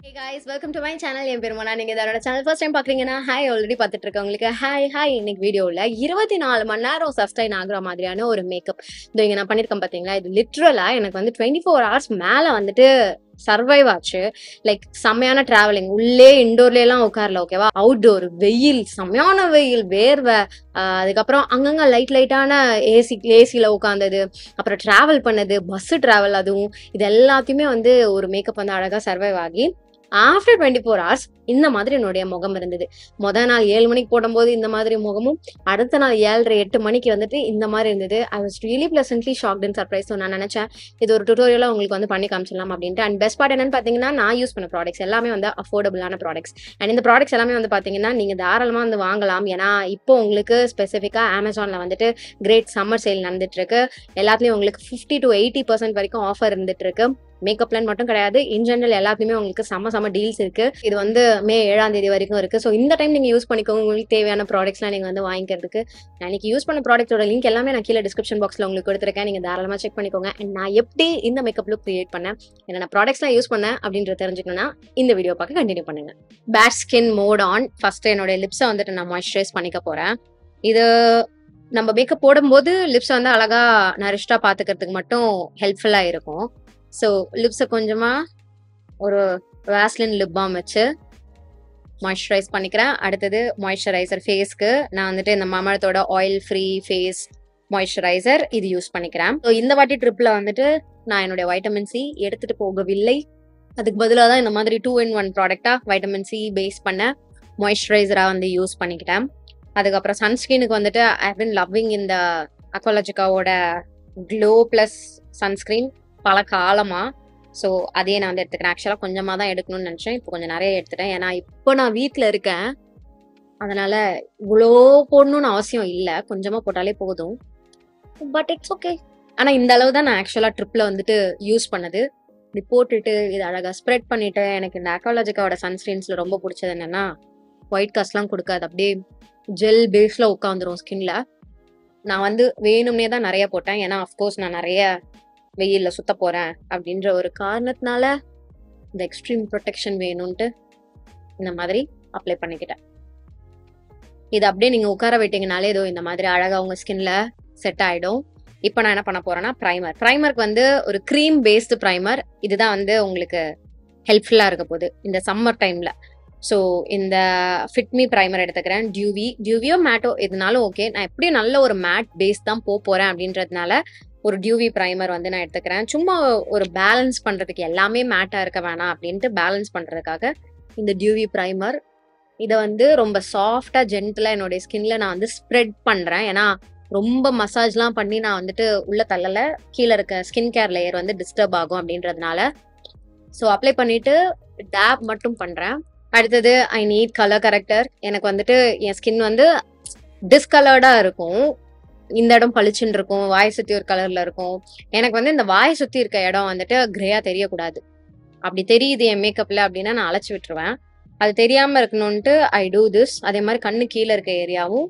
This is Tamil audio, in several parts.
Hey guys, welcome to my channel. என் பேர் மோனா. நீங்க இதோட சேனல் ஃபர்ஸ்ட் டைம் பாக்குறீங்கன்னா ஹாய் ஆல்ரெடி பார்த்துட்டு இருக்கவங்களுக்கு ஹாய். இன்னைக்கு வீடியோவில் 24 மணி நேரம் சஸ்டைன் ஆகுற மாதிரியான ஒரு மேக்கப் இங்க நான் பண்ணியிருக்கேன் பார்த்தீங்களா. இது லிட்ரலா எனக்கு வந்து 24 hours மேலே வந்துட்டு சர்வைவ் ஆச்சு. லைக் செம்மையான டிராவலிங், உள்ளே இண்டோர்ல எல்லாம் உட்காரல, ஓகேவா. அவுட்டோர் வெயில், செம்மையான வெயில், வேர்வை, அதுக்கப்புறம் அங்கங்க லைட்டான ஏசியில உட்காந்தது, அப்புறம் டிராவல் பண்ணது, பஸ் டிராவல், அதுவும் இது எல்லாத்தையுமே வந்து ஒரு மேக்கப் வந்து அழகா சர்வைவ் ஆகி ஆஃப்டர் 24 hours இந்த மாதிரி என்னுடைய முகம் இருந்தது. முதல் நாள் 7 மணிக்கு போடும்போது இந்த மாதிரி முகமும், அடுத்த நாள் 7:30-8 மணிக்கு வந்துட்டு இந்த மாதிரி இருந்தது. I was really pleasantly shocked and surprise. நான் நினைச்சேன் இது ஒரு டுட்டோரியலா உங்களுக்கு வந்து பண்ணி காமிச்சிடலாம் அப்படின்ட்டு. அண்ட் பெஸ்ட் பார்ட் என்னன்னு பாத்தீங்கன்னா, நான் யூஸ் பண்ண ப்ராடக்ட்ஸ் எல்லாமே வந்து அஃபோர்டபுளான ப்ராடக்ட்ஸ். அண்ட் இந்த ப்ராடக்ட்ஸ் எல்லாமே வந்து பாத்தீங்கன்னா நீங்க தாராளமா வந்து வாங்கலாம். ஏன்னா இப்போ உங்களுக்கு ஸ்பெசிஃபிக்கா அமேசான்ல வந்துட்டு கிரேட் சம்மர் சேல் நடந்துட்டு இருக்கு. எல்லாத்துலயும் உங்களுக்கு 50 to 80% வரைக்கும் ஆஃபர் இருந்துட்டு இருக்கு. மேக்கப்லன்னு மட்டும் கிடையாது, இன் ஜெனரல் எல்லாத்துலயுமே உங்களுக்கு செம்ம டீல்ஸ் இருக்கு. இது வந்து மே 7ஆம் தேதி வரைக்கும் இருக்கு. ஸோ இந்த டைம் நீங்க யூஸ் பண்ணிக்கோங்க. உங்களுக்கு தேவையான ப்ராடக்ட்ஸ்லாம் நீங்க வந்து வாங்கிக்கிறதுக்கு. நான் இன்னைக்கு யூஸ் பண்ண ப்ராடக்ட்டோட லிங்க் எல்லாமே நான் கீழே டிஸ்கிரிப்ஷன் பாக்ஸ்ல உங்களுக்கு கொடுத்துருக்கேன். நீங்க தாராளமா செக் பண்ணிக்கோங்க. அண்ட் நான் எப்படி இந்த மேக்கப் லுக் கிரியேட் பண்ணேன், என்னென்ன ப்ராடக்ட்ஸ்லாம் யூஸ் பண்ணேன் அப்படின்றத தெரிஞ்சுக்கணும்னா இந்த வீடியோ பார்க்க கண்டினியூ பண்ணுங்க. Bad skin mode on. First என்னோட லிப்ஸை வந்துட்டு நான் மாய்ஸ்சரைஸ் பண்ணிக்க போறேன். இது நம்ம மேக்கப் போடும்போது லிப்ஸை வந்து அழகா நரிஷ்டா பாத்துக்கிறதுக்கு மட்டும் ஹெல்ப்ஃபுல்லா இருக்கும். ஸோ லிப்ஸை கொஞ்சமா ஒரு வேஸ்லின் லிப் பாம் வச்சு மாய்ஸ்சரைஸ் பண்ணிக்கிறேன். அடுத்தது மாய்ஸ்சரைசர் ஃபேஸ்க்கு நான் வந்துட்டு இந்த மாமரத்தோட ஆயில் ஃப்ரீ ஃபேஸ் மாய்ஸ்சரைசர் இது யூஸ் பண்ணிக்கிறேன். ஸோ இந்த வாட்டி ட்ரிப்ல வந்துட்டு நான் என்னுடைய வைட்டமின் சி எடுத்துட்டு போகவில்லை. அதுக்கு பதிலாக தான் இந்த மாதிரி 2-in-1 ப்ராடக்டா வைட்டமின் சி பேஸ் பண்ண மாய்ஸ்சரைசரா வந்து யூஸ் பண்ணிக்கிட்டேன். அதுக்கப்புறம் சன்ஸ்கிரீனுக்கு வந்துட்டு ஐ ஹவ் பீன் லவ்விங் இந்த அக்வாலஜிகாவோட க்ளோ பிளஸ் சன்ஸ்கிரீன் பல காலமா. ஸோ அதையே நான் வந்து எடுத்துக்கிறேன். ஆக்சுவலாக கொஞ்சமாக தான் எடுக்கணும்னு நினச்சேன், இப்போ கொஞ்சம் நிறைய எடுத்துட்டேன். ஏன்னா இப்போ நான் வீட்டில் இருக்கேன், அதனால இவ்வளோ போடணும்னு அவசியம் இல்லை, கொஞ்சமாக போட்டாலே போதும். But it's okay. ஆனால் இந்த அளவு தான் நான் ஆக்சுவலாக ட்ரிப்பில் வந்துட்டு யூஸ் பண்ணது. இப்படி போட்டுட்டு இது அழகாக ஸ்ப்ரெட் பண்ணிட்டு, எனக்கு இந்த அக்வாலஜிகாவோட சன்ஸ்கிரீன்ஸில் ரொம்ப பிடிச்சது என்னன்னா ஒயிட் காஸ்ட்லாம் கொடுக்காது, அப்படியே ஜெல் பேஸில் உட்காந்துரும் ஸ்கின்ல. நான் வந்து வேணும்னே தான் நிறைய போட்டேன். ஏன்னா அஃப்கோர்ஸ் நான் நிறைய வெயில்ல சுத்த போறேன் அப்படின்ற ஒரு காரணத்தினால இந்த எக்ஸ்ட்ரீம் ப்ரொடெக்ஷன் வேணும்ட்டு இந்த மாதிரி அப்ளை பண்ணிக்கிட்டேன். இது அப்படியே நீங்க உட்கார விட்டீங்கனாலே ஏதோ இந்த மாதிரி அழகா உங்க ஸ்கின்ல செட் ஆயிடும். இப்போ நான் என்ன பண்ண போறேன்னா ப்ரைமருக்கு வந்து ஒரு க்ரீம் பேஸ்டு ப்ரைமர். இதுதான் வந்து உங்களுக்கு ஹெல்ப்ஃபுல்லா இருக்க போகுது இந்த சம்மர் டைம்ல. ஸோ இந்த ஃபிட்மி ப்ரைமர் எடுத்துக்கிறேன். டியூவியோ மேட்டோ எதுனாலும் ஓகே. நான் எப்படியும் நல்ல ஒரு மேட் பேஸ் தான் போறேன் அப்படின்றதுனால ஒரு டியூவி ப்ரைமர் வந்து நான் எடுத்துக்கிறேன். சும்மா ஒரு பேலன்ஸ் பண்றதுக்கு, எல்லாமே மேட்டா இருக்க வேணாம் அப்படின்ட்டு பேலன்ஸ் பண்றதுக்காக இந்த டியூவி ப்ரைமர். இதை வந்து ரொம்ப சாஃப்டா ஜென்டிலா என்னுடைய ஸ்கின்ல நான் வந்து ஸ்ப்ரெட் பண்றேன். ஏன்னா ரொம்ப மசாஜ்லாம் பண்ணி நான் வந்துட்டு உள்ள தள்ளல, கீழே இருக்க ஸ்கின் கேர் லேயர் வந்து டிஸ்டர்ப் ஆகும் அப்படின்றதுனால. ஸோ அப்ளை பண்ணிட்டு டேப் மட்டும் பண்றேன். அடுத்தது ஐ நீட் கலர் கரெக்டர். எனக்கு வந்துட்டு என் ஸ்கின் வந்து டிஸ்கலர்டா இருக்கும். இந்த இடம் பளிச்சுன்னு இருக்கும், வாய் சுத்தி ஒரு கலர்ல இருக்கும். எனக்கு வந்து இந்த வாய் சுத்தி இருக்க இடம் வந்துட்டு கிரேயா தெரியக்கூடாது. அப்படி தெரியுது என் மேக்கப்ல அப்படின்னா நான் அழைச்சி விட்டுருவேன். அது தெரியாம இருக்கணும்ட்டு ஐ டூ திஸ். அதே மாதிரி கண்ணு கீழே இருக்க ஏரியாவும்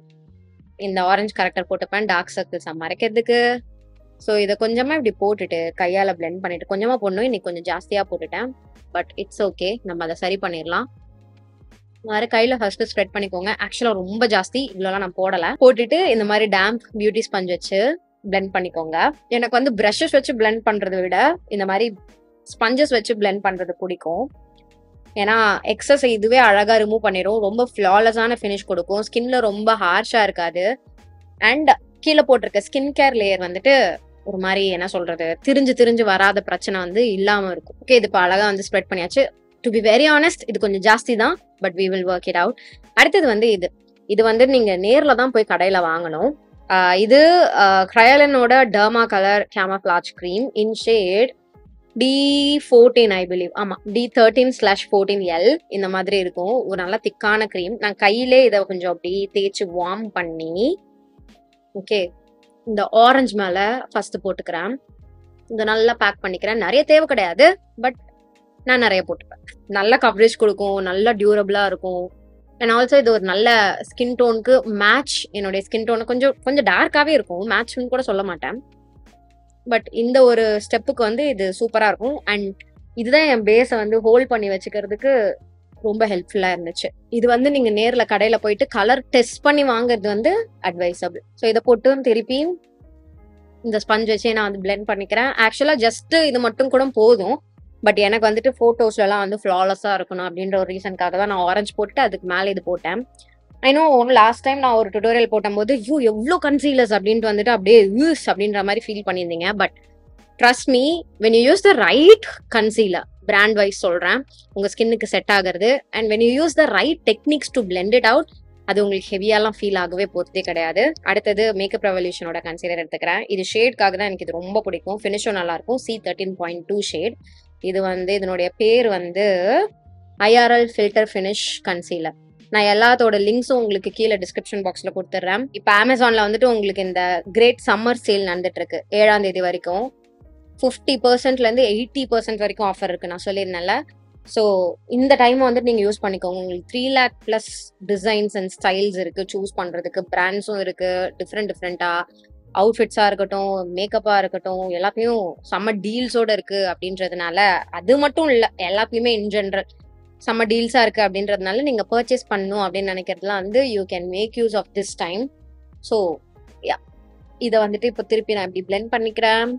இந்த ஆரஞ்சு கரெக்டர் போட்டுப்பேன் டார்க் சர்க்கிள்ஸ் மறைக்கிறதுக்கு. ஸோ இதை கொஞ்சமா இப்படி போட்டுட்டு கையால பிளெண்ட் பண்ணிட்டு, கொஞ்சமா போடணும், இன்னைக்கு கொஞ்சம் ஜாஸ்தியா போட்டுட்டேன். பட் இட்ஸ் ஓகே, நம்ம அதை சரி பண்ணிடலாம். வேற கையில ஃபர்ஸ்ட் ஸ்ப்ரெட் பண்ணிக்கோங்க. ஆக்சுவலா ரொம்ப ஜாஸ்தி இவ்வளோலாம் நான் போடல. போட்டுட்டு இந்த மாதிரி டேம்ப் பியூட்டி ஸ்பஞ்ச் வச்சு பிளெண்ட் பண்ணிக்கோங்க. எனக்கு வந்து ப்ரஷஸ் வச்சு பிளெண்ட் பண்றதை விட இந்த மாதிரி ஸ்பஞ்சஸ் வச்சு பிளெண்ட் பண்றது பிடிக்கும். ஏன்னா எக்ஸஸ் இதுவே அழகா ரிமூவ் பண்ணிடும், ரொம்ப ஃபிளாலஸான ஃபினிஷ் கொடுக்கும், ஸ்கின்ல ரொம்ப ஹார்ஷா இருக்காது. அண்ட் கீழே போட்டிருக்க ஸ்கின் கேர் லேயர் வந்துட்டு ஒரு மாதிரி என்ன சொல்றது, திரிஞ்சு வராத பிரச்சனை வந்து இல்லாம இருக்கும். ஓகே, இது இப்போ அழகா வந்து ஸ்ப்ரெட் பண்ணியாச்சு. டு பி வெரி ஆனஸ்ட் இது கொஞ்சம் ஜாஸ்தி தான், but we will work it out. அடுத்தது வந்து இது வந்து நீங்க நேர்ல தான் போய் கடையில வாங்கணும். இது கிரையலனோட derma colour camouflage cream in shade D14 I believe. ஆமா, D13/14L இந்த மாதிரி இருக்கும். ஒரு நல்ல திக்கான கிரீம். நான் கையிலே இதை கொஞ்சம் அப்படி தேய்ச்சி வார்ம் பண்ணி, ஓகே, இந்த ஆரஞ்சு மேல ஃபர்ஸ்ட் போட்டுக்கிறேன். இதை நல்லா பேக் பண்ணிக்கிறேன். நிறைய தேவை கிடையாது, பட் நான் நிறைய போட்டுப்பேன். நல்ல கவரேஜ் கொடுக்கும், நல்ல டியூரபிளா இருக்கும். அண்ட் ஆல்சோ இது ஒரு நல்ல ஸ்கின் டோனுக்கு மேட்ச். என்னுடைய ஸ்கின் டோனு கொஞ்சம் டார்க்காவே இருக்கும், மேட்ச்னு கூட சொல்ல மாட்டேன். பட் இந்த ஒரு ஸ்டெப்புக்கு வந்து இது சூப்பரா இருக்கும். அண்ட் இதுதான் என் பேஸை வந்து ஹோல்ட் பண்ணி வச்சுக்கிறதுக்கு ரொம்ப ஹெல்ப்ஃபுல்லா இருந்துச்சு. இது வந்து நீங்க நேர்ல கடையில போயிட்டு கலர் டெஸ்ட் பண்ணி வாங்குறது வந்து அட்வைசபிள். ஸோ இதை போட்டு திருப்பி இந்த ஸ்பஞ்ச் வச்சு நான் வந்து பிளெண்ட் பண்ணிக்கிறேன். ஆக்சுவலா ஜஸ்ட் இது மட்டும் கூட போதும். பட் எனக்கு வந்துட்டு போட்டோஸ்லாம் வந்து ஃப்ளாலஸா இருக்கணும் அப்படின்ற ஒரு ரீசனுக்காக தான் நான் ஆரஞ்சு போட்டு அதுக்கு மேலே இது போட்டேன். ஐ நோ லாஸ்ட் டைம் நான் ஒரு டுட்டோரியல் போடும்போது எவ்வளோ கன்சீலர்ஸ் அப்படின்ட்டு வந்துட்டு அப்படியே யூஸ் அப்படின்ற மாதிரி ஃபீல் பண்ணியிருந்தீங்க. But trust me, when you use the right concealer, brand wise சொல்றேன், உங்க ஸ்கின்னுக்கு செட் ஆகுறது. And when you use the right techniques to blend it out, அது உங்களுக்கு ஹெவியாலாம் ஃபீல் ஆகவே போறதே கிடையாது. அடுத்தது மேக்கப் ரெவல்யூஷனோட கன்சீலர் எடுத்துக்கிறேன். இது ஷேட்காக தான் எனக்கு இது ரொம்ப பிடிக்கும். ஃபினிஷும் நல்லா இருக்கும். C13.2 shade. இது வந்து இதனுடைய பேர் வந்து IRL ஃபில்டர் ஃபினிஷ் கன்சீலர். நான் எல்லாத்தோட லிங்க்ஸும் உங்களுக்கு கீழே டிஸ்கிரிப்ஷன் பாக்ஸ்ல கொடுத்துட்றேன். இப்போ அமேசான்ல வந்துட்டு உங்களுக்கு இந்த கிரேட் சம்மர் சேல் நடந்துட்டு இருக்கு 7ஆம் தேதி வரைக்கும். 50%லேருந்து 80% வரைக்கும் ஆஃபர் இருக்கு. நான் சொல்லியிருந்தேன்ல. ஸோ இந்த டைம் வந்துட்டு நீங்கள் யூஸ் பண்ணிக்கோங்க. உங்களுக்கு 3 lakh+ டிசைன்ஸ் அண்ட் ஸ்டைல்ஸ் இருக்கு சூஸ் பண்ணுறதுக்கு. பிராண்ட்ஸும் இருக்கு, டிஃப்ரெண்ட்டாக அவுட்ஃபிட்ஸாக இருக்கட்டும், மேக்கப்பாக இருக்கட்டும், எல்லாத்தையும் செம்ம டீல்ஸோட இருக்கு. அப்படின்றதுனால அது மட்டும் இல்லை, எல்லாத்தையுமே இன் ஜென்ரல் செம்ம டீல்ஸாக இருக்கு. அப்படின்றதுனால நீங்கள் பர்ச்சேஸ் பண்ணணும் அப்படின்னு நினைக்கிறதுலாம் வந்து you can make use of this time. So இதை வந்துட்டு இப்போ திருப்பி நான் இப்படி பிளெண்ட் பண்ணிக்கிறேன்.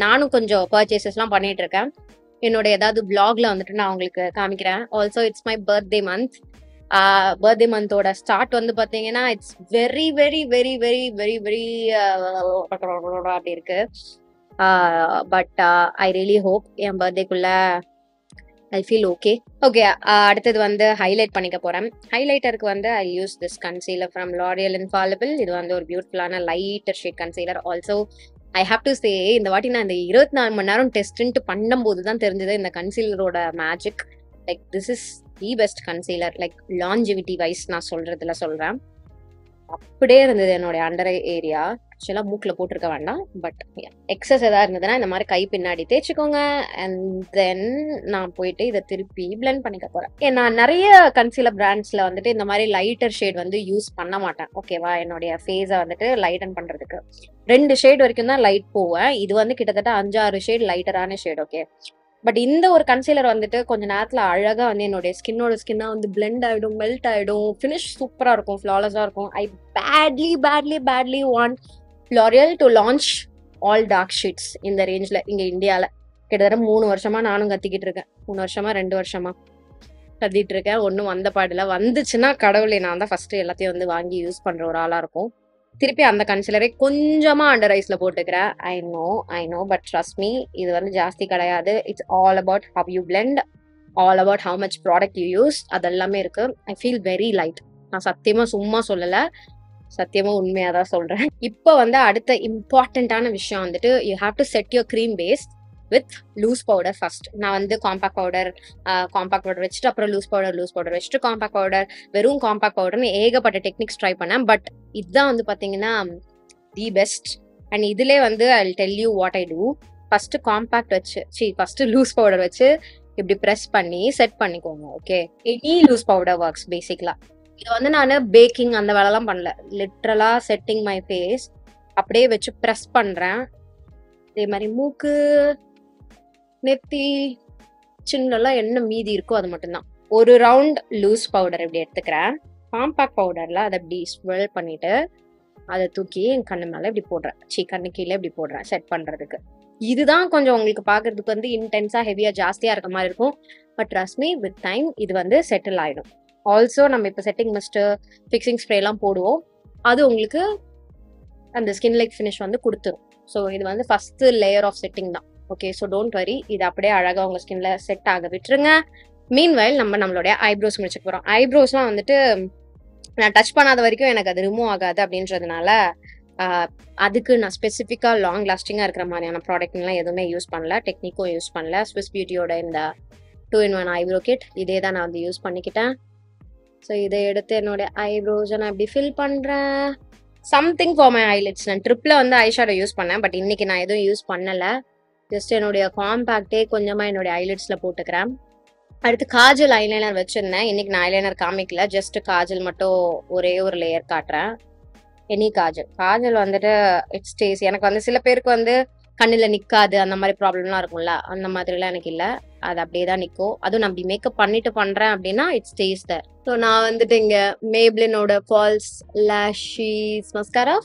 நானும் கொஞ்சம் பர்ச்சேசஸ்லாம் பண்ணிட்டு இருக்கேன். என்னோட ஏதாவது பிளாக்ல வந்துட்டு நான் உங்களுக்கு காமிக்கிறேன். Also it's my birthday month. Birthday மந்தோட ஸ்டார்ட் வந்து பார்த்தீங்கன்னா it's very very very very very very அப்படி இருக்கு. பட் ஐ ரியலி ஹோப் என் பர்த்டேக்குள்ள ஐ ஃபீல் ஓகே. அடுத்தது வந்து ஹைலைட் பண்ணிக்க போறேன். ஹைலைட்டருக்கு வந்து I use this concealer from L'Oreal Infallible. இது வந்து ஒரு பியூட்டிஃபுல்லான lighter shade concealer. Also I have to say, இந்த வாட்டி நான் இந்த 24 மணி நேரம் டெஸ்ட்ன்ட்டு பண்ணும்போது தான் தெரிஞ்சது இந்த கன்சீலரோட magic. Like this is the best concealer. Like longevity wise நான் சொல்றேன். அப்படியே இருந்தது என்னோட அண்டர் ஏரியா. ஆக்சுவலாக மூக்கில் போட்டிருக்க வேண்டாம், பட் எக்ஸஸ் எதாவது இருந்ததுன்னா இந்த மாதிரி கை பின்னாடி தேய்ச்சிக்கோங்க. அண்ட் தென் நான் போயிட்டு இதை திருப்பி பிளெண்ட் பண்ணிக்க போறேன். நான் நிறைய கன்சீலர் பிராண்ட்ஸ்ல வந்துட்டு இந்த மாதிரி லைட்டர் ஷேட் வந்து யூஸ் பண்ண மாட்டேன். ஓகேவா, என்னுடைய ஃபேஸை வந்துட்டு லைட்டன் பண்றதுக்கு 2 ஷேட் வரைக்கும் தான் லைட் போவேன். இது வந்து கிட்டத்தட்ட 5-6 ஷேட் லைட்டரான ஷேட். ஓகே, பட் இந்த ஒரு கன்சீலர் வந்துட்டு கொஞ்ச நேரத்துல அழகா வந்து என்னுடைய ஸ்கின்னா வந்து பிளெண்ட் ஆயிடும், மெல்ட் ஆயிடும், ஃபினிஷ் சூப்பரா இருக்கும், ஃபிளாலஸா இருக்கும். I badly want L'Oreal to launch all dark shades இந்த ரேஞ்ச்ல இங்க இந்தியால. கிட்டத்தட்ட 3 வருஷமா நானும் கத்திக்கிட்டு இருக்கேன். 3 வருஷமா 2 வருஷமா கத்திட்டு இருக்கேன். ஒன்னும் வந்த பாடல. வந்துச்சுன்னா கடவுளே, நான் தான் ஃபர்ஸ்ட் எல்லாத்தையும் வந்து வாங்கி யூஸ் பண்ற ஒரு ஆளா இருக்கும். திருப்பி அந்த கன்சிலரை கொஞ்சமா அண்டர் ஐஸ்ல போட்டுக்கிறேன். I know but trust me, இது வந்து ஜாஸ்தி கிடையாது. It's all about how you blend, all about how much product you use. அதெல்லாமே இருக்கு. I feel very light. நான் சத்தியமா சும்மா சொல்லல, சத்தியமா உண்மையா தான் சொல்றேன். இப்போ வந்து அடுத்த இம்பார்ட்டன்டான விஷயம் வந்துட்டு, you have to set your cream base with loose powder first. நான் வந்து காம்பாக்ட் பவுடர் வச்சுட்டு அப்புறம் லூஸ் பவுடர் வச்சுட்டு காம்பாக்ட் பவுடர், வெறும் காம்பாக்ட் பவுடர்னு ஏகப்பட்ட டெக்னிக்ஸ் ட்ரை பண்ணேன். பட் இதுதான் வந்து பாத்தீங்கன்னா தி பெஸ்ட். அண்ட் இதுல வந்து I will tell you what I do. First loose powder வச்சு இப்படி ப்ரெஸ் பண்ணி செட் பண்ணிக்கோங்க. Okay, any loose powder works basically. இது வந்து நான் பேக்கிங் அந்த வேலைலாம் பண்ணல, லிட்ரலா செட்டிங் மை ஃபேஸ் அப்படியே வச்சு ப்ரெஸ் பண்றேன். இதே மாதிரி மூக்கு, நெத்தி, சின்னெல்லாம் என்ன மீதி இருக்கோ அது மட்டும்தான். ஒரு ரவுண்ட் லூஸ் பவுடர் இப்படி எடுத்துக்கிறேன். காம்பாக்ட் பவுடர்ல அதை இப்படி ஸ்வெல் பண்ணிட்டு அதை தூக்கி என் கண்ணு மேல இப்படி போடுறேன். கண்ணு கீழே இப்படி போடுறேன் செட் பண்றதுக்கு. இதுதான் கொஞ்சம் உங்களுக்கு பாக்குறதுக்கு வந்து இன்டென்ஸா ஹெவியா ஜாஸ்தியா இருக்க மாதிரி இருக்கும். But trust me, with time இது வந்து செட்டில் ஆயிடும். ஆல்சோ நம்ம இப்போ செட்டிங் மிஸ்ட், ஃபிக்ஸிங் ஸ்ப்ரே எல்லாம் போடுவோம். அது உங்களுக்கு அந்த ஸ்கின் லைக் ஃபினிஷ் வந்து கொடுத்துரும். ஸோ இது வந்து ஃபர்ஸ்ட் லேயர் ஆஃப் செட்டிங் தான். ஓகே, ஸோ டோன்ட் வரி, இது அப்படியே அழகா உங்க ஸ்கின்ல செட் ஆக விட்டுருங்க. மீன்வைல் நம்மளுடைய ஐப்ரோஸ் முடிச்சுட்டு போறோம். ஐப்ரோஸ்லாம் வந்துட்டு நான் டச் பண்ணாத வரைக்கும் எனக்கு அது ரிமூவ் ஆகாது அப்படின்றதுனால அதுக்கு நான் ஸ்பெசிஃபிக்கா லாங் லாஸ்டிங்கா இருக்கிற மாதிரியான ப்ராடக்ட்லாம் எதுவுமே யூஸ் பண்ணல, டெக்னிக்கும் யூஸ் பண்ணல. ஸ்விஸ் பியூட்டியோட இந்த 2-in-1 ஐப்ரோ கிட் இதே தான் நான் வந்து யூஸ் பண்ணிக்கிட்டேன். ஸோ இதை எடுத்து என்னோட ஐப்ரோஸை நான் இப்படி ஃபில் பண்றேன். Something for my eyelids. நான் ட்ரிப்ல வந்து ஐஷேடோ யூஸ் பண்ணேன், பட் இன்னைக்கு நான் எதுவும் யூஸ் பண்ணல. ஜஸ்ட் என்னுடைய காம்பேக்டே கொஞ்சமா என்னுடைய ஐலிட்ஸ்ல போட்டுக்கிறேன். அடுத்து காஜல் ஐலைனர் வச்சிருந்தேன். இன்னைக்கு நான் ஐலைனர் காமிக்கல, ஜஸ்ட் காஜல் மட்டும் ஒரே ஒரு லேயர் காட்டுறேன். எனி காஜல் வந்துட்டு இட்ஸ் ஸ்டேஸ். எனக்கு வந்து சில பேருக்கு வந்து கண்ணில் நிற்காது அந்த மாதிரி ப்ராப்ளம்லாம் இருக்கும்ல, அந்த மாதிரிலாம் எனக்கு இல்லை. அது அப்படியே தான் நிற்கும். அதுவும் நான் அப்படி மேக்கப் பண்ணிட்டு பண்றேன் அப்படின்னா இட் ஸ்டேஸ் தேர். ஸோ நான் வந்துட்டு இங்க மேப்ளினோட false lashes mascara,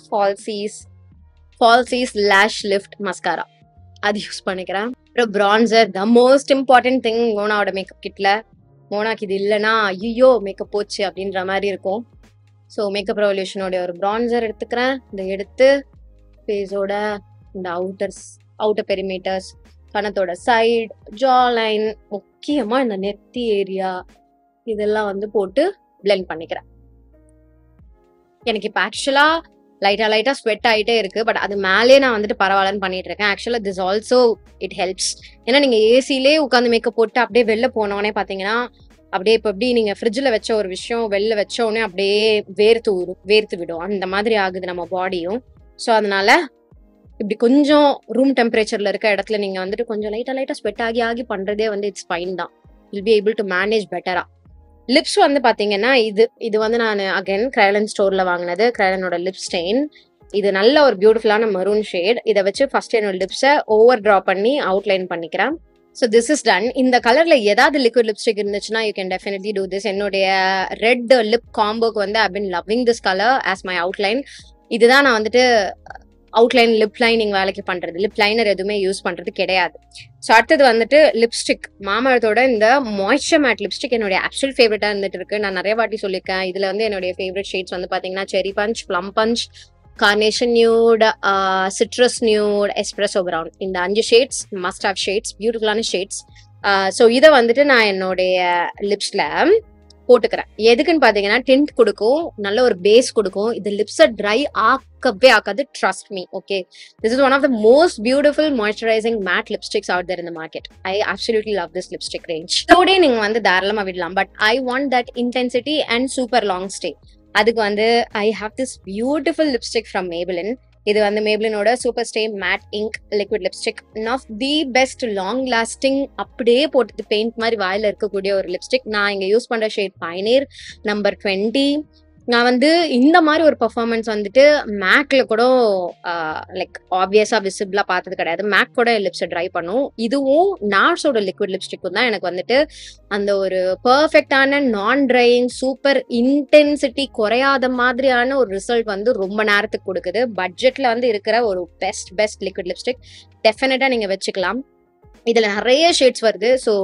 falsies lash lift mascara அது யூஸ் பண்ணிக்கிறேன். அப்புறம் bronzer, the most important thing மோனாவோட மேக்கப் கிட்ல. மோனாக்கு இது இல்லைன்னா ஐயோ மேக்கப் போச்சு அப்படின்ற மாதிரி இருக்கும். ஸோ மேக்கப் ரெவல்யூஷனோட ஒரு பிரான்சர் எடுத்துக்கிறேன். இதை எடுத்து ஃபேஸோட இந்த அவுட்டர் பெரிமீட்டர்ஸ், கணத்தோட சைடு, ஜா லைன், முக்கியமா இந்த நெத்தி ஏரியா இதெல்லாம் வந்து போட்டு பிளெண்ட் பண்ணிக்கிறேன். எனக்கு இப்போ ஆக்சுவலா லைட்டா ஸ்வெட் ஆகிட்டே இருக்கு. பட் அது மேலே நான் வந்துட்டு பரவாயில்லன்னு பண்ணிட்டு இருக்கேன். ஆக்சுவலா திஸ் ஆல்சோ இட் ஹெல்ப்ஸ். ஏன்னா நீங்க ஏசிலே உட்காந்து மேக்கப் போட்டு அப்படியே வெளில போனோடனே பாத்தீங்கன்னா அப்படியே இப்போ எப்படி நீங்க ஃப்ரிட்ஜில் வச்ச ஒரு விஷயம் வெளில வச்ச உடனே அப்படியே வேர்த்து விடும். அந்த மாதிரி ஆகுது நம்ம பாடியும். ஸோ அதனால இப்படி கொஞ்சம் ரூம் டெம்பரேச்சர்ல இருக்க இடத்துல நீங்க வந்துட்டு கொஞ்சம் லைட்டா ஸ்வெட் ஆகி பண்றதே வந்து இட்ஸ் ஃபைன் தான். Will be able to manage பெட்டரா. லிப்ஸ் வந்து பாத்தீங்கன்னா இது வந்து நான் அகைன் கிரைலன் ஸ்டோர்ல வாங்கினது. கிரைலனோட லிப் ஸ்டெயின். இது நல்ல ஒரு பியூட்டிஃபுல்லான மெரூன் ஷேட். இதை வச்சு ஃபர்ஸ்ட் என்னோட லிப்ஸை ஓவர் டிரா பண்ணி அவுட்லைன் பண்ணிக்கிறேன். So this is done. இந்த கலர்ல ஏதாவது லிக்விட் லிப்ஸ்டிக் இருந்துச்சுன்னா you can definitely do this. என்னுடைய ரெட் லிப் காம்போக்கு வந்து I been loving this colour as my outline. இதுதான் நான் வந்துட்டு அவுட்லைன் லிப் லைனிங் வேலைக்கு பண்றது. லிப் லைனர் எதுவுமே யூஸ் பண்றது கிடையாது. ஸோ அடுத்தது வந்துட்டு லிப்ஸ்டிக். மாமரத்தோட இந்த மாய்ஸ்சர் மேட் லிப்ஸ்டிக் என்னுடைய ஆப்சல்யூட் ஃபேவரட்டா இருந்துட்டு இருக்கு. நான் நிறைய வாட்டி சொல்லியிருக்கேன். இதுல வந்து என்னுடைய ஃபேவரட் ஷேட்ஸ் வந்து பாத்தீங்கன்னா cherry punch, plum punch, carnation nude, citrus nude, espresso brown. இந்த 5 ஷேட்ஸ் மஸ்ட் ஹேவ் ஷேட்ஸ், பியூட்டிஃபுல்லான ஷேட்ஸ். ஸோ இதை வந்துட்டு நான் என்னுடைய லிப்ஸ்ல போட்டுக்கிறேன். எதுக்குன்னு பாத்தீங்கன்னா டிண்ட் கொடுக்கும், நல்ல ஒரு பேஸ் கொடுக்கும். இது லிப்ஸை ட்ரை ஆக்கவே ஆக்காது. Trust me. Okay, this is one of the most beautiful moisturising matte lipsticks out there in the market. I absolutely love this lipstick range. இதோட நீங்க வந்து தாராளமா விடலாம். But I want that intensity and super long stay. அதுக்கு வந்து I have this beautiful lipstick from Maybelline. இது வந்து மேப்ளினோட super stay matte ink liquid lipstick. One of the best long lasting, அப்படியே போட்டது பெயிண்ட் மாதிரி வாயில இருக்கக்கூடிய ஒரு லிப்ஸ்டிக். நான் இங்க யூஸ் பண்ற ஷேட் பைனீர் நம்பர் 20. நான் வந்து இந்த மாதிரி ஒரு பெர்ஃபார்மன்ஸ் வந்துட்டு மேக்ல கூட லைக் ஆப்வியஸா விசிபிளா பார்த்தது கிடையாது. மேக் கூட லிப்ஸை ட்ரை பண்ணும். இதுவும் நார்ஸோட லிக்விட் லிப்ஸ்டிக்கும் தான் எனக்கு வந்துட்டு அந்த ஒரு பெர்ஃபெக்டான நான் ட்ரையிங் சூப்பர் இன்டென்சிட்டி குறையாத மாதிரியான ஒரு ரிசல்ட் வந்து ரொம்ப நேரத்துக்கு கொடுக்குது. பட்ஜெட்ல வந்து இருக்கிற ஒரு பெஸ்ட் லிக்விட் லிப்ஸ்டிக் டெஃபினட்டா நீங்க வச்சுக்கலாம். இதுல நிறைய ஷேட்ஸ் வருது. ஸோ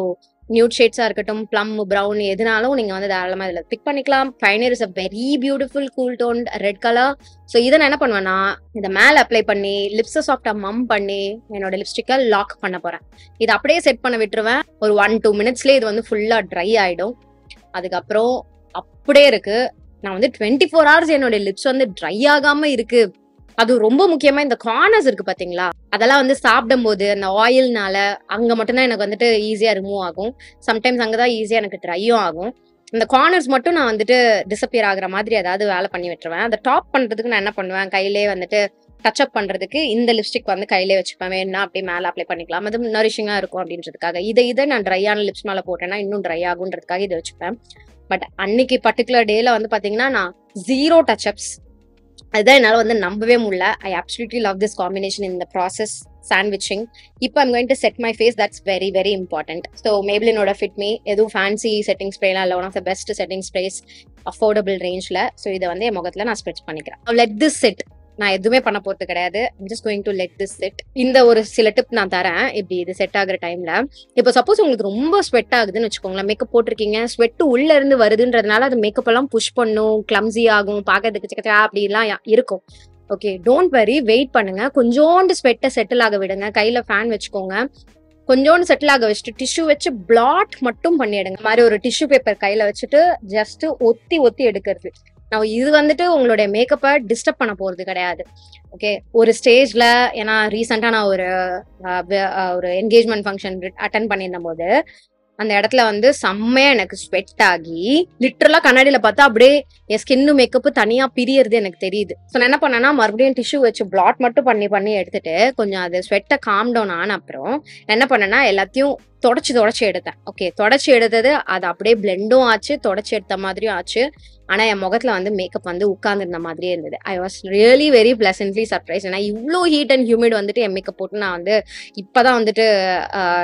நியூட் ஷேட்ஸா இருக்கட்டும், பிளம், ப்ரௌன், எதுனாலும் நீங்க வந்து தாராளமா இதுல பிக் பண்ணிக்கலாம். Pioneer is a very beautiful cool tone red colour. So இதை நான் என்ன பண்ணுவேன்னா இதை மேல அப்ளை பண்ணி லிப்ஸை சாஃப்டா மம் பண்ணி என்னோட லிப்ஸ்டிக்கை லாக் பண்ண போறேன். இது அப்படியே செட் பண்ண விட்டுருவேன். ஒரு 1-2 மினிட்ஸ்லேயே இது வந்து ஃபுல்லா ட்ரை ஆயிடும். அதுக்கப்புறம் அப்படியே இருக்கு. நான் வந்து 24 hours என்னோட லிப்ஸ் வந்து ட்ரை ஆகாம இருக்கு. அது ரொம்ப முக்கியமா இந்த கார்னர்ஸ் இருக்கு பாத்தீங்களா, அதெல்லாம் வந்து சாப்பிடும் போது அந்த ஆயில்னால அங்க மட்டும்தான் எனக்கு வந்துட்டு ஈஸியா ரிமூவ் ஆகும். சம்டைம்ஸ் அங்கதான் ஈஸியா எனக்கு ட்ரையும் ஆகும். இந்த கார்னர்ஸ் மட்டும் நான் வந்துட்டு டிசப்பியர் ஆகுற மாதிரி ஏதாவது வேலை பண்ணி விட்டுருவேன். அதை டாப் பண்றதுக்கு நான் என்ன பண்ணுவேன், கையிலே வந்துட்டு டச் அப் பண்றதுக்கு இந்த லிப்ஸ்டிக் வந்து கையிலே வச்சுப்பேன். வேணும்னா அப்படியே மேல அப்ளை பண்ணிக்கலாம். அது நரிஷிங்கா இருக்கும் அப்படின்றதுக்காக. இதை நான் ட்ரையான லிப்ஸ் மேல போட்டேன்னா இன்னும் ட்ரை ஆகுன்றதுக்காக இதை வச்சுப்பேன். பட் அன்னைக்கு பர்டிகுலர் டேல வந்து பாத்தீங்கன்னா நான் 0 டச் அப்ஸ். அதுதான் என்னால வந்து நம்பவே முடியல. I absolutely love this combination in the process sandwiching. இப்போ I'm going to set my face. That's very very important. So மேப்ளினோட ஃபிட் மீ எதுவும் ஃபேன்சி செட்டிங் ஸ்ப்ரேலாம் இல்லை. One of the best setting sprays affordable ரேஞ்சில். ஸோ இதை வந்து என் முகத்தில் நான் ஸ்ப்ரெச் பண்ணிக்கிறேன். Let this set. நான் எதுவுமே பண்ண போறது கிடையாது. I'm just going to let this set. இந்த ஒரு சில டிப் நான் தரேன் இப்படி இது செட் ஆகுற டைம்ல. இப்போ சப்போஸ் உங்களுக்கு ரொம்ப ஸ்வெட் ஆகுதுன்னு வச்சுக்கோங்களேன், மேக்கப் போட்டிருக்கீங்க, ஸ்வெட் உள்ள இருந்து வருதுன்றதுனால அது மேக்கப் எல்லாம் புஷ் பண்ணும், கிளம்ஸி ஆகும், பார்க்கறதுக்கு சிக்கச்சா அப்படிலாம் இருக்கும். ஓகே, டோன்ட் வரி, வெயிட் பண்ணுங்க. கொஞ்சோண்டு ஸ்வெட்டை செட்டில் ஆக விடுங்க. கையில ஃபேன் வச்சுக்கோங்க. கொஞ்சோண்டு செட்டில் ஆக வச்சுட்டு டிஷ்யூ வச்சு பிளாட் மட்டும் பண்ணிடுங்க. மாதிரி ஒரு டிஷ்யூ பேப்பர் கையில வச்சுட்டு ஜஸ்ட் ஒத்தி எடுக்கிறது. நான் இது வந்துட்டு உங்களுடைய மேக்கப்பை டிஸ்டர்ப் பண்ண போறது கிடையாது. ஓகே, ஒரு ஸ்டேஜ்ல ஏன்னா ரீசெண்டா நான் ஒரு என்கேஜ்மெண்ட் ஃபங்க்ஷன் அட்டன் பண்ணியிருந்த போது அந்த இடத்துல வந்து செம்மையா எனக்கு ஸ்வெட் ஆகி லிட்டரலா கண்ணாடியில பார்த்தா அப்படியே என் ஸ்கின்னு மேக்கப்பு தனியா பிரியறது எனக்கு தெரியுது. ஸோ நான் என்ன பண்ணேன்னா மறுபடியும் டிஷ்யூ வச்சு பிளாட் மட்டும் பண்ணி எடுத்துட்டு கொஞ்சம் அது ஸ்வெட்டை காம் டவுன் ஆன அப்புறம் என்ன பண்ணேன்னா எல்லாத்தையும் தொடச்சி எடுத்தேன். ஓகே, தொடச்சி எடுத்தது அது அப்படியே பிளெண்டும் ஆச்சு, தொடச்சி எடுத்த மாதிரியும் ஆச்சு. ஆனா என் முகத்துல வந்து மேக்கப் வந்து உட்கார்ந்துருந்த மாதிரியே இருந்தது. I was really very pleasantly surprise. ஏன்னா இவ்ளோ ஹீட் அண்ட் ஹியூமிட் வந்துட்டு என் மேக்கப் போட்டு நான் வந்து இப்பதான் வந்துட்டு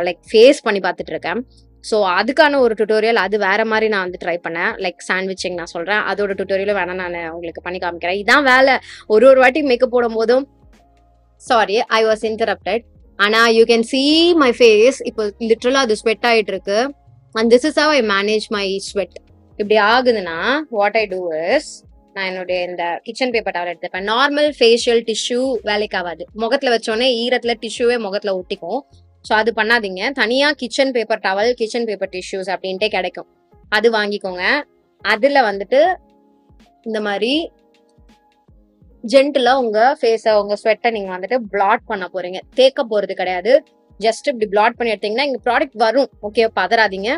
லைக் ஃபேஸ் பண்ணி பார்த்துட்டு இருக்கேன். ஸோ அதுக்கான ஒரு டுட்டோரியல் அது வேற மாதிரி நான் வந்து ட்ரை பண்ணேன். லைக் சாண்ட்விச்சிங் நான் சொல்றேன். அதோட டுட்டோரியலும் வேணா நான் உங்களுக்கு பண்ணி காமிக்கிறேன். இதான் வேலை. ஒரு வாட்டி மேக்கப் போடும் போதும் சாரி ஐ வாஸ் இன்டரப்டட். ஆனா you can see my face. இப்போ லிட்டரலா அது ஸ்வெட் ஆயிட்டு இருக்கு. And this is how I manage my sweat. இப்படி ஆகுதுன்னா வாட் ஐ டூ இஸ், நான் என்னுடைய இந்த கிச்சன் பேப்பர் டவல் எடுத்துப்பேன். நார்மல் ஃபேஷியல் டிஷ்யூ வேலைக்கு ஆகாது. முகத்துல வச்சோடனே ஈரத்துல டிஷ்யூவே முகத்துல ஒட்டிக்கும். ஸோ அது பண்ணாதீங்க. தனியா kitchen paper towel, kitchen paper tissues அப்படின்ட்டே கிடைக்கும். அது வாங்கிக்கோங்க. அதுல வந்துட்டு இந்த மாதிரி ஜென்டிலா உங்க ஃபேஸ, உங்க ஸ்வெட்டை நீங்க வந்துட்டு பிளாட் பண்ண போறீங்க. தேக்க போறது கிடையாது. ஜஸ்ட் இப்படி பிளாட் பண்ணி எடுத்தீங்கன்னா இங்க ப்ராடக்ட் வரும். ஓகே, பதறாதீங்க.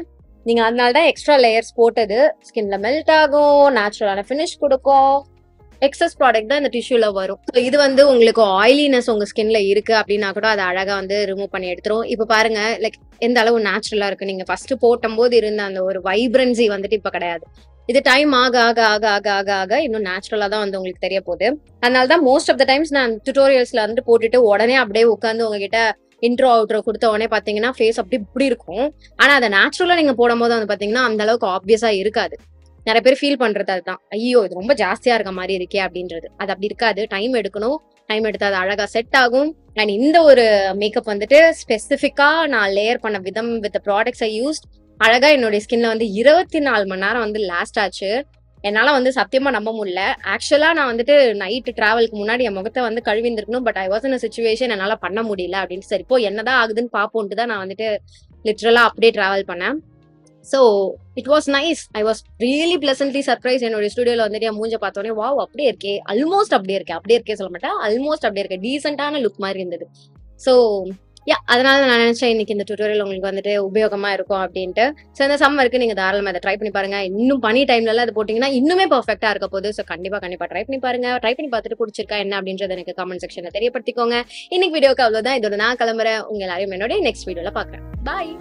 நீங்க அதனாலதான் எக்ஸ்ட்ரா லேயர்ஸ் போட்டது. ஸ்கின்ல மெல்ட் ஆகும், நேச்சுரலான ஃபினிஷ் கொடுக்கும். எக்ஸஸ் ப்ராடக்ட் தான் இந்த டிஷ்யூல வரும். இது வந்து உங்களுக்கு ஆயிலினஸ் உங்க ஸ்கின்ல இருக்கு அப்படின்னா கூட அதை அழகா வந்து ரிமூவ் பண்ணி எடுத்துரும். இப்ப பாருங்க லைக் எந்த அளவு நேச்சுரலா இருக்கு. நீங்க ஃபர்ஸ்ட் போட்டும் போது இருந்த அந்த ஒரு வைப்ரன்சி வந்துட்டு இப்ப கிடையாது. இது டைம் ஆக ஆக ஆக ஆக ஆக ஆக இன்னும் நேச்சுரலா தான் வந்து உங்களுக்கு தெரிய போகுது. அதனாலதான் மோஸ்ட் ஆஃப் த டைம்ஸ் நான் டுட்டோரியல்ஸ்ல வந்து போட்டுட்டு உடனே அப்படியே உட்காந்து உங்ககிட்ட இன்ட்ரோ அவுட்ரோ கொடுத்த உடனே பாத்தீங்கன்னா ஃபேஸ் அப்படி இப்படி இருக்கும். ஆனா அதை நேச்சுரலா நீங்க போடும் போது வந்து பாத்தீங்கன்னா அந்த அளவுக்கு ஆப்வியஸா இருக்காது. நிறைய பேர் ஃபீல் பண்றது அதுதான், ஐயோ இது ரொம்ப ஜாஸ்தியா இருக்க மாதிரி இருக்கே அப்படின்றது. அது அப்படி இருக்காது. டைம் எடுக்கணும். டைம் எடுத்து அது அழகா செட் ஆகும். அண்ட் இந்த ஒரு மேக்கப் வந்துட்டு ஸ்பெசிஃபிக்கா நான் லேயர் பண்ண விதம் வித் ப்ராடக்ட்ஸ் ஐ யூஸ்ட் அழகா என்னுடைய ஸ்கின்ல வந்து 24 மணி நேரம் வந்து லாஸ்ட் ஆச்சு. என்னால வந்து சத்தியமா நம்ப முடியல. ஆக்சுவலா நான் வந்துட்டு நைட் டிராவலுக்கு முன்னாடி என் முகத்தை வந்து கழுவிந்திருக்கணும். But I was in situation என்னால பண்ண முடியல அப்படின்னு. சரி இப்போ என்னதான் ஆகுதுன்னு பாப்போன்ட்டு தான் நான் வந்துட்டு லிட்டரலா அப்படியே டிராவல் பண்ணேன். So it was nice. I was really pleasantly surprise. என்னோட ஸ்டுடியோல வந்துட்டு என் மூஞ்ச பார்த்தோன்னே வாவ் அப்படியே இருக்கே, ஆல்மோஸ்ட் அப்படியே இருக்கேன், அப்படியே இருக்கே சொல்ல மாட்டேன், ஆல்மோஸ்ட் அப்படியே இருக்கேன், டீசென்டான லுக் மாதிரி இருந்தது. ஸோ யா, அதனால நான் நினைச்சேன் இன்னைக்கு இந்த டுட்டோரியல் உங்களுக்கு வந்துட்டு உபயோகமா இருக்கும் அப்படின்ட்டு. ஸோ இந்த சம்மருக்கு நீங்க தாராளமா அதை ட்ரை பண்ணி பாருங்க. இன்னும் பனி டைம்ல எல்லாம் அது போட்டீங்கன்னா இன்னுமே பர்ஃபெக்டா இருக்க போகுது. ஸோ கண்டிப்பா ட்ரை பண்ணி பாருங்க. ட்ரை பண்ணி பார்த்துட்டு பிடிச்சிருக்கா என்ன அப்படின்றத எனக்கு கமெண்ட் செக்ஷன்ல தெரியப்படுத்திக்கோங்க. இன்னைக்கு வீடியோக்கு அவ்வளவுதான். இதோட நான் கிளம்புறேன். உங்க எல்லாரையும் என்னோட நெக்ஸ்ட் வீடியோல பாக்குறேன். பாய்.